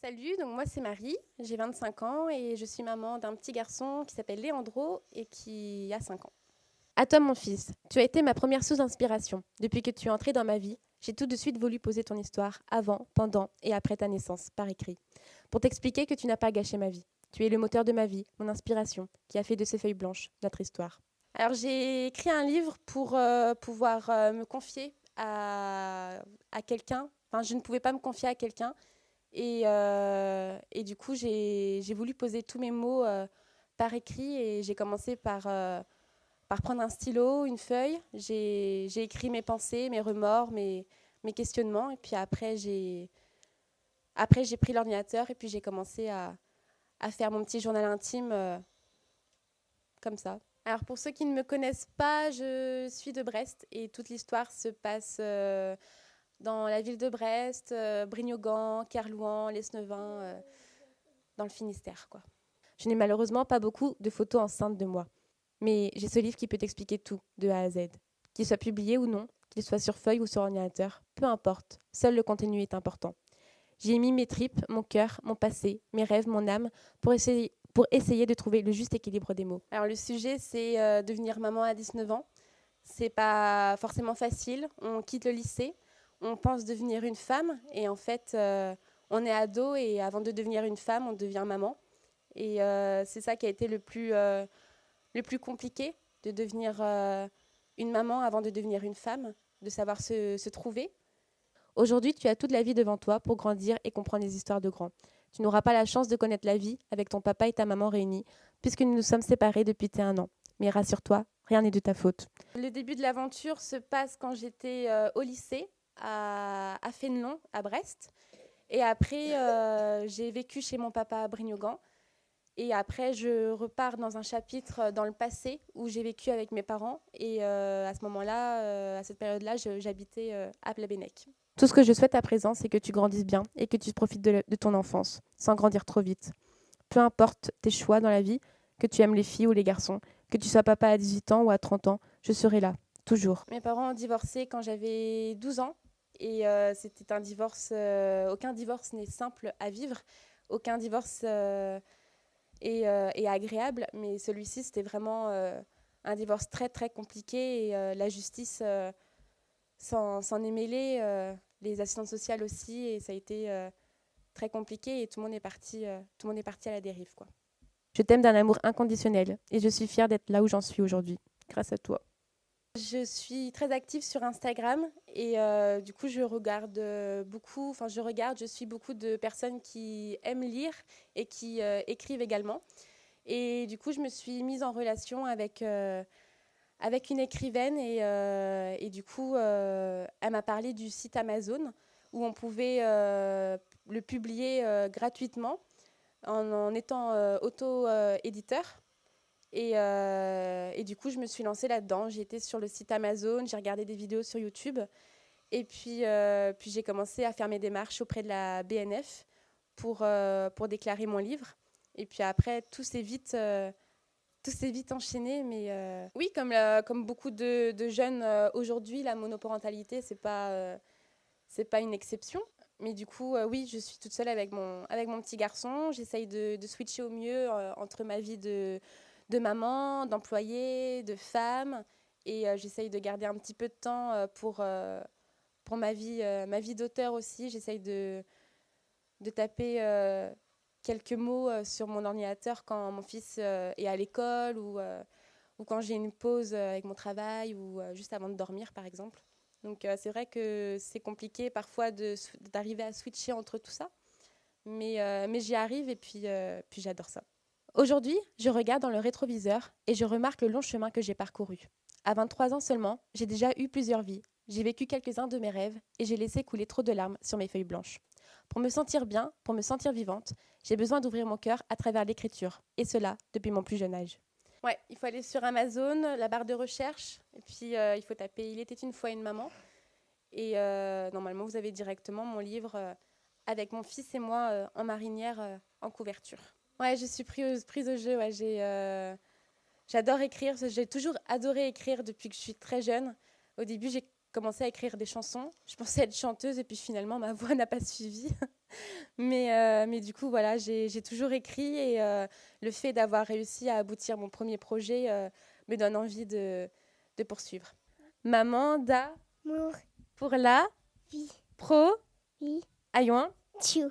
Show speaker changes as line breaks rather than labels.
Salut, donc moi c'est Marie, j'ai 25 ans et je suis maman d'un petit garçon qui s'appelle Léandro et qui a 5 ans. À toi mon fils, tu as été ma première source d'inspiration. Depuis que tu es entré dans ma vie, j'ai tout de suite voulu poser ton histoire avant, pendant et après ta naissance, par écrit, pour t'expliquer que tu n'as pas gâché ma vie. Tu es le moteur de ma vie, mon inspiration, qui a fait de ces feuilles blanches notre histoire. Alors j'ai écrit un livre pour pouvoir me confier à quelqu'un. Enfin, je ne pouvais pas me confier à quelqu'un. Et du coup, j'ai voulu poser tous mes mots par écrit et j'ai commencé par prendre un stylo, une feuille. J'ai écrit mes pensées, mes remords, mes questionnements. Et puis après, j'ai pris l'ordinateur et puis j'ai commencé à faire mon petit journal intime comme ça. Alors pour ceux qui ne me connaissent pas, je suis de Brest et toute l'histoire se passe dans la ville de Brest, Brignogan, Kerlouan, Lesneuvin, dans le Finistère, quoi. Je n'ai malheureusement pas beaucoup de photos enceintes de moi, mais j'ai ce livre qui peut t'expliquer tout, de A à Z. Qu'il soit publié ou non, qu'il soit sur feuille ou sur ordinateur, peu importe, seul le contenu est important. J'y ai mis mes tripes, mon cœur, mon passé, mes rêves, mon âme, pour essayer de trouver le juste équilibre des mots. Alors le sujet, c'est devenir maman à 19 ans. C'est pas forcément facile. On quitte le lycée, on pense devenir une femme, et en fait, on est ado, et avant de devenir une femme, on devient maman. Et c'est ça qui a été le plus compliqué, de devenir une maman avant de devenir une femme, de savoir se trouver. Aujourd'hui, tu as toute la vie devant toi pour grandir et comprendre les histoires de grands. Tu n'auras pas la chance de connaître la vie avec ton papa et ta maman réunis, puisque nous nous sommes séparés depuis tes 1 an. Mais rassure-toi, rien n'est de ta faute. Le début de l'aventure se passe quand j'étais au lycée, à Fénelon, à Brest. Et après, j'ai vécu chez mon papa à Brignogan. Et après, je repars dans un chapitre dans le passé où j'ai vécu avec mes parents. Et à ce moment-là, à cette période-là, j'habitais à Plabennec. Tout ce que je souhaite à présent, c'est que tu grandisses bien et que tu profites de ton enfance, sans grandir trop vite. Peu importe tes choix dans la vie, que tu aimes les filles ou les garçons, que tu sois papa à 18 ans ou à 30 ans, je serai là, toujours. Mes parents ont divorcé quand j'avais 12 ans. Et c'était un divorce. Aucun divorce n'est simple à vivre. Aucun divorce et agréable, mais celui-ci, c'était vraiment un divorce très, très compliqué, et la justice s'en est mêlée, les assistantes sociales aussi, et ça a été très compliqué, et tout le monde est parti à la dérive, quoi. Je t'aime d'un amour inconditionnel, et je suis fière d'être là où j'en suis aujourd'hui, grâce à toi. Je suis très active sur Instagram, et du coup je regarde beaucoup, enfin je suis beaucoup de personnes qui aiment lire et qui écrivent également. Et du coup, je me suis mise en relation avec une écrivaine, et du coup, elle m'a parlé du site Amazon où on pouvait le publier gratuitement en étant auto-éditeur. Et du coup, je me suis lancée là-dedans. J'ai été sur le site Amazon, j'ai regardé des vidéos sur YouTube, et puis j'ai commencé à faire mes démarches auprès de la BNF pour déclarer mon livre. Et puis après, tout s'est vite enchaîné, mais oui, comme beaucoup de jeunes aujourd'hui, la monoparentalité, c'est pas une exception. Mais du coup, oui, je suis toute seule avec mon petit garçon. J'essaye de switcher au mieux entre ma vie de maman, d'employée, de femme. Et j'essaye de garder un petit peu de temps pour ma vie d'auteur aussi. J'essaye de taper quelques mots sur mon ordinateur quand mon fils est à l'école, ou quand j'ai une pause avec mon travail, ou juste avant de dormir, par exemple. Donc c'est vrai que c'est compliqué parfois d'arriver à switcher entre tout ça, mais j'y arrive, et puis j'adore ça. Aujourd'hui, je regarde dans le rétroviseur et je remarque le long chemin que j'ai parcouru. À 23 ans seulement, j'ai déjà eu plusieurs vies. J'ai vécu quelques-uns de mes rêves et j'ai laissé couler trop de larmes sur mes feuilles blanches. Pour me sentir bien, pour me sentir vivante, j'ai besoin d'ouvrir mon cœur à travers l'écriture, et cela depuis mon plus jeune âge. Ouais, il faut aller sur Amazon, la barre de recherche, et puis il faut taper Il était une fois une maman. Et normalement, vous avez directement mon livre avec mon fils et moi en marinière en couverture. Ouais, je suis prise au jeu. Ouais, j'adore écrire. J'ai toujours adoré écrire depuis que je suis très jeune. Au début, j'ai commencé à écrire des chansons. Je pensais être chanteuse, et puis finalement, ma voix n'a pas suivi. Mais du coup, voilà, j'ai toujours écrit et le fait d'avoir réussi à aboutir mon premier projet me donne envie de poursuivre. Maman, da,
Mour,
pour la,
vie,
pro,
vie,
ayouin.
tchou.